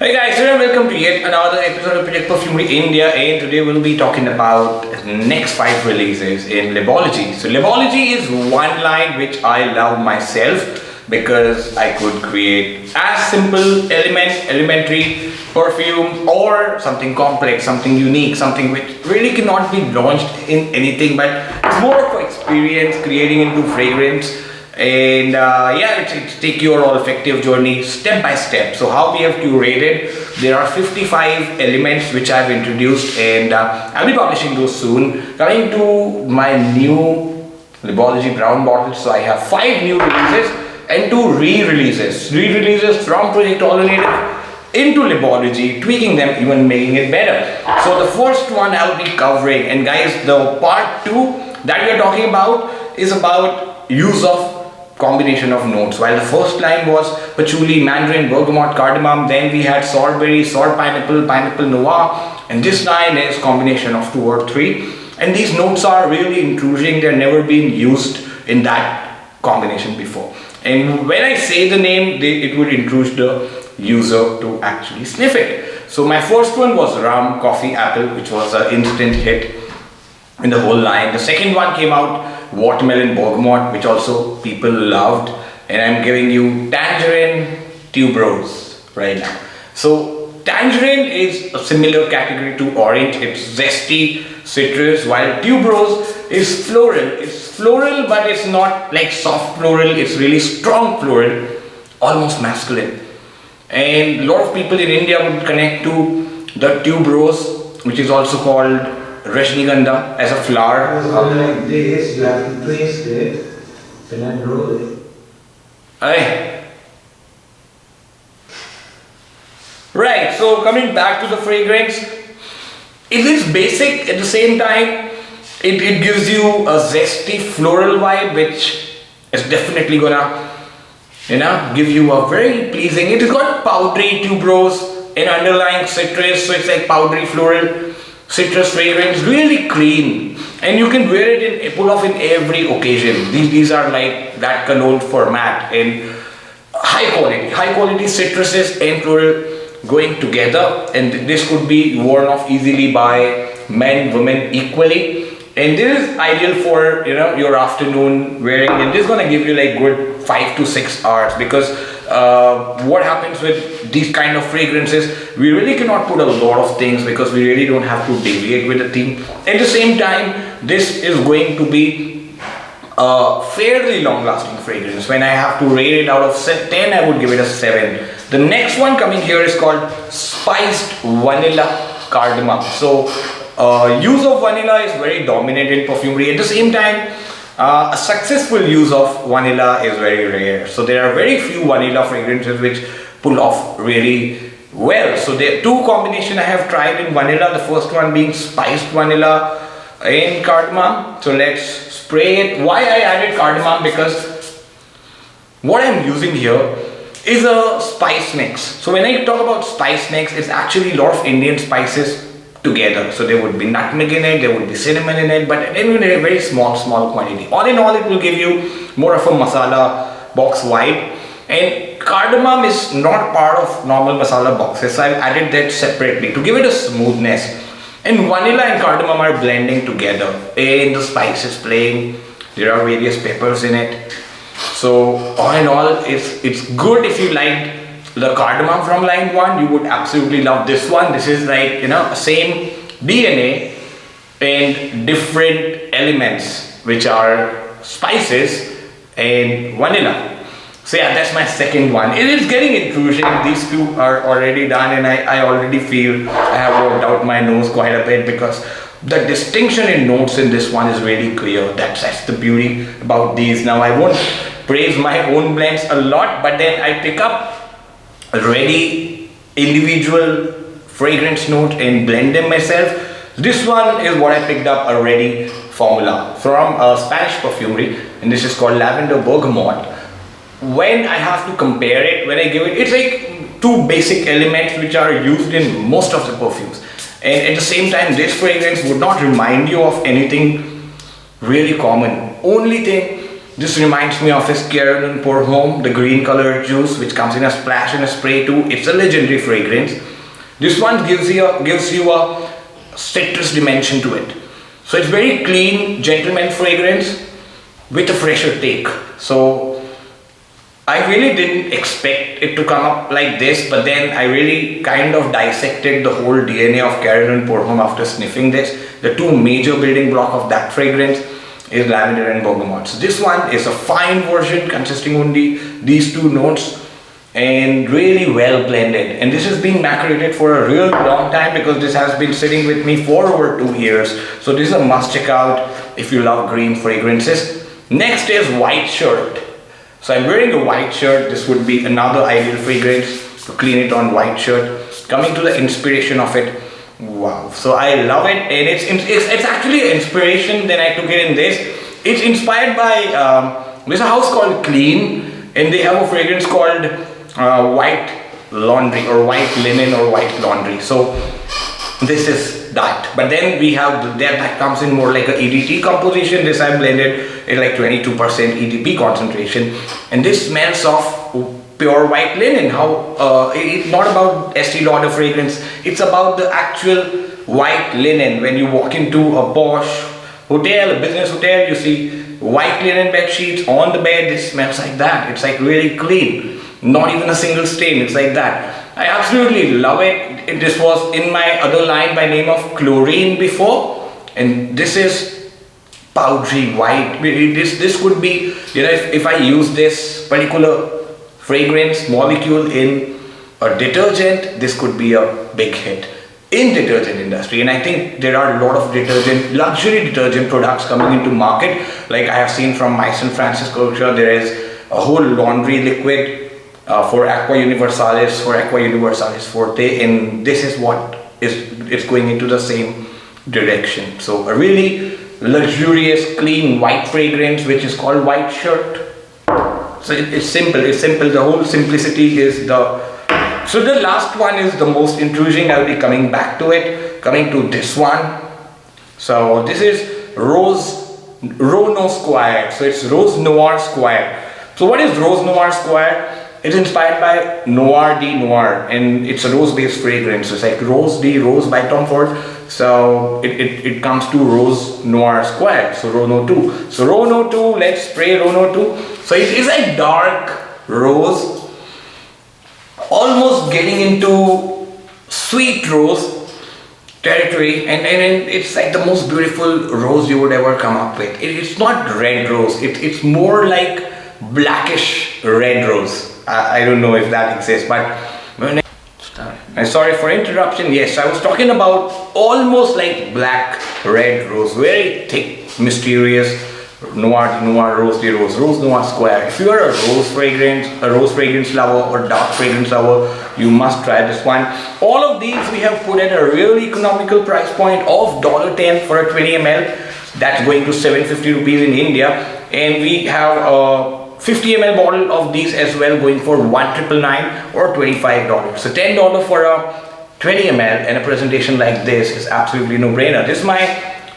Hey guys, and welcome to yet another episode of Project Perfumery India, and today we'll be talking about next 5 releases in Libology. So Libology is one line which I love myself because I could create as simple elementary perfume or something complex, something unique, something which really cannot be launched in anything, but it's more of an experience creating into fragrance. And it's take your olfactive journey step by step. So how we have curated, there are 55 elements which I've introduced, and I'll be publishing those soon. Coming to my new Libology brown bottles, so I have 5 new releases and 2 re-releases from Project Alternative into Libology, tweaking them, even making it better. So the first one I'll be covering, and guys, the part 2 that we are talking about is about use of combination of notes. While the first line was patchouli, mandarin, bergamot, cardamom, then we had sour berry, sour pineapple, pineapple noir, and this line is combination of 2 or 3. And these notes are really intruding, they're never been used in that combination before. And when I say the name, it would intrude the user to actually sniff it. So my first one was rum, coffee, apple, which was an instant hit in the whole line. The second one came out watermelon bergamot, which also people loved, and I'm giving you Tangerine Tuberose right now. So tangerine is a similar category to orange. It's zesty citrus, while tuberose is floral. It's floral, but it's not like soft floral, it's really strong floral, almost masculine. And a lot of people in India would connect to the tuberose, which is also called Rajnigandha, as a flower. Like this, you have to twist it, then roll it. Right, so coming back to the fragrance, it is basic at the same time. It gives you a zesty floral vibe, which is definitely gonna give you a very pleasing. It has got powdery tuberose and underlying citrus, so it's like powdery floral citrus fragrance, really clean, and you can wear it in pull off in every occasion. These are like that cologne format, and high quality citruses and floral going together, and this could be worn off easily by men, women equally. And this is ideal for your afternoon wearing, and this is gonna give you like good 5 to 6 hours, because what happens with these kind of fragrances, we really cannot put a lot of things because we really don't have to deviate with the theme. At the same time, this is going to be a fairly long lasting fragrance. When I have to rate it out of 10, I would give it a 7. The next one coming here is called spiced vanilla cardamom. So use of vanilla is very dominant in perfumery. At the same time, a successful use of vanilla is very rare. So there are very few vanilla fragrances which pull off really well. So there are 2 combinations I have tried in vanilla. The first one being spiced vanilla and cardamom. So let's spray it. Why I added cardamom? Because what I'm using here is a spice mix. So when I talk about spice mix, it's actually a lot of Indian spices together. So there would be nutmeg in it, there would be cinnamon in it, but in a very small quantity. All in all, it will give you more of a masala box vibe. And cardamom is not part of normal masala boxes, so I've added that separately to give it a smoothness. And vanilla and cardamom are blending together, and the spice is playing. There are various peppers in it. So all in all, it's good. If you liked the cardamom from line 1, you would absolutely love this one. This is like same DNA and different elements, which are spices and vanilla. So yeah, that's my second one. It is getting intrusion. These 2 are already done, and I already feel I have worked out my nose quite a bit, because the distinction in notes in this one is really clear. That's the beauty about these. Now I won't praise my own blends a lot, but then I pick up ready individual fragrance note and blend them myself. This one is what I picked up, a ready formula from a Spanish perfumery, and this is called Lavender Bergamot. When I have to compare it, when I give it, it's like 2 basic elements which are used in most of the perfumes, and at the same time this fragrance would not remind you of anything really common. Only thing This reminds me of his Cardamom Pour Home, the green colored juice which comes in a splash and a spray too. It's a legendary fragrance. This one gives you a citrus dimension to it. So it's very clean, gentleman fragrance with a fresher take. So I really didn't expect it to come up like this, but then I really kind of dissected the whole DNA of Tangerine Tuberose after sniffing this. The two major building block of that fragrance is Lavender and Bergamot. So this one is a fine version consisting only these two notes and really well blended. And this has been macerated for a real long time because this has been sitting with me for over 2 years. So this is a must check out if you love green fragrances. Next is White Shirt. So I'm wearing a white shirt. This would be another ideal fragrance to clean it on white shirt. Coming to the inspiration of it, wow. So I love it, and it's actually an inspiration. Then I took it in this. It's inspired by there's a house called Clean, and they have a fragrance called White Laundry or White Linen or White Laundry. So this is that. But then we have that comes in more like a EDT composition. This I blended at like 22% EDP concentration, and this smells of pure white linen. How it's not about Estee Lauder fragrance, it's about the actual white linen. When you walk into a posh hotel, a business hotel, you see white linen bed sheets on the bed. This smells like that. It's like really clean, not even a single stain. It's like that. I absolutely love it. This was in my other line by name of Chlorine before, and this is powdery white. This could be, you know, if I use this particular fragrance molecule in a detergent, this could be a big hit in detergent industry. And I think there are a lot of luxury detergent products coming into market. Like I have seen from Mice and Francis Culture, there is a whole laundry liquid for Aqua Universalis, Forte, and this is what it's going into the same direction. So a really luxurious, clean white fragrance which is called White Shirt. So it's simple, the whole simplicity is so the last one is the most intriguing. I'll be coming back to it, coming to this one. So this is Rose Square. So it's Rose Noir Square. So what is Rose Noir Square? It's inspired by Noir de Noir, and it's a rose based fragrance. It's like Rose by Tom Ford. So it comes to Rose Noir Square. So Rono 2. So Rono 2, let's spray Rono 2. So it's a dark rose, almost getting into sweet rose territory, and it's like the most beautiful rose you would ever come up with. It's not red rose, it's more like blackish red rose. I don't know if that exists, but I'm sorry for interruption. Yes, I was talking about almost like black red rose, very thick, mysterious, noir, Rose Noir Square. If you are a rose fragrance lover or dark fragrance lover, you must try this one. All of these we have put at a really economical price point of $10 for a 20 ml. That's going to 750 rupees in India, and we have a 50 ml bottle of these as well, going for $1,999 or $25. So $10 for a 20 ml, and a presentation like this is absolutely no brainer. This is my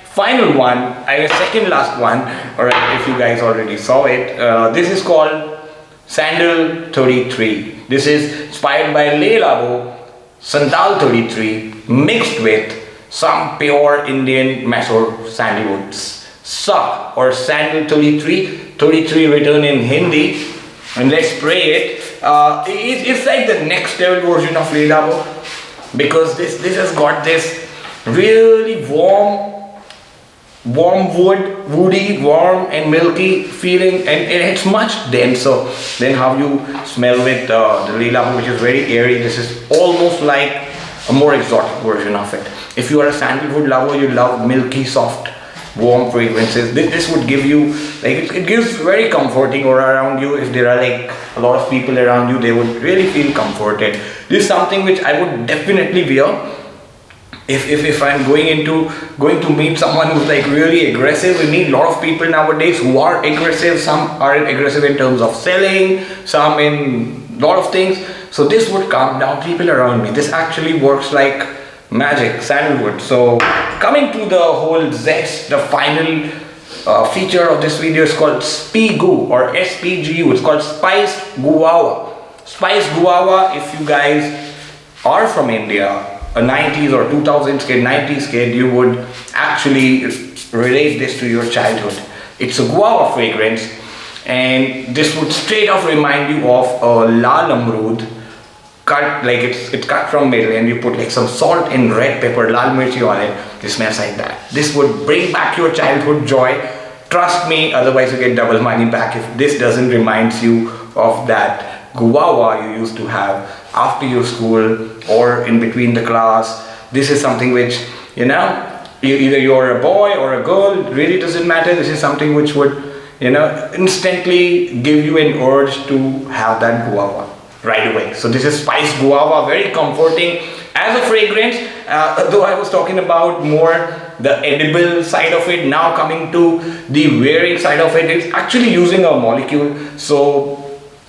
final one, second last one. Alright, if you guys already saw it, this is called Sandal 33. This is inspired by Le Labo Sandal 33 mixed with some pure Indian Mysore sandalwoods. Or Sandal 33 written in Hindi, and let's spray it. It's like the next level version of Le Labo, because this has got this really woody, warm and milky feeling, and it's much denser than how you smell with the Le Labo, which is very airy. This is almost like a more exotic version of it. If you are a sandalwood lover, you love milky, soft, warm fragrances, this would give you, like, it gives very comforting or around you. If there are like a lot of people around you, they would really feel comforted. This is something which I would definitely wear if I'm going to meet someone who's like really aggressive. We need a lot of people nowadays who are aggressive. Some are aggressive in terms of selling, some in a lot of things. So this would calm down people around me. This actually works like magic, sandalwood. So coming to the whole zest, the final feature of this video is called SPGU or SPGU. It's called Spiced Guava. Spiced Guava, if you guys are from India, a 90s or 2000s kid, 90s kid, you would actually relate this to your childhood. It's a guava fragrance, and this would straight off remind you of a lal amrud cut, like it's cut from middle, and you put like some salt and red pepper, lal mirchi on it. It smells like that. This would bring back your childhood joy. Trust me, otherwise you get double money back if this doesn't remind you of that guava you used to have after your school or in between the class. This is something which, either you're a boy or a girl, really doesn't matter. This is something which would, instantly give you an urge to have that guava right away. So this is spiced guava, very comforting as a fragrance. Though I was talking about more the edible side of it, now coming to the wearing side of it, it's actually using a molecule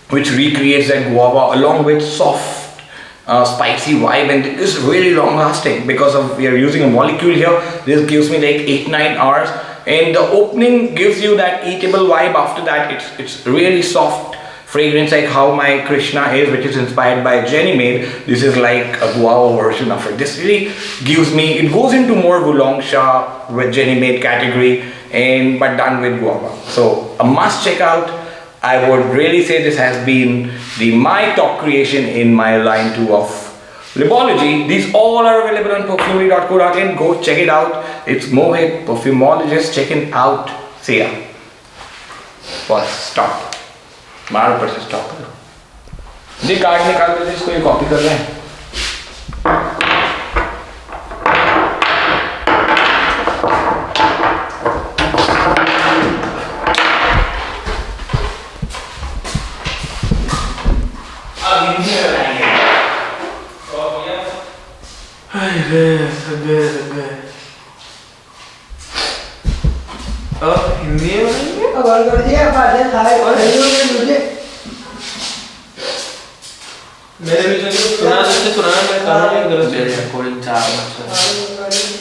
which recreates that guava along with soft spicy vibe, and it is really long lasting because we are using a molecule here. This gives me like 8-9 hours, and the opening gives you that eatable vibe. After that, it's really soft fragrance, like how my Krishna is, which is inspired by Jenny made. This is like a guava version of it. This really gives me, it goes into more Gulong Shah with Jenny made category, but done with guava. So a must check out. I would really say this has been my top creation in my line 2 of Libology. These all are available on perfumery.co.in. Go check it out. It's Mohit, perfumologist. Check it out. See ya. बस stop. मार ऊपर से stop करो. ये card निकाल के इसको ये कॉपी कर रहे हैं. हिंदी में अब और कर दिया बातें खाए और मुझे मेरे भी सुना मैं कहा नहीं गलत है कोडिंग 4 मतलब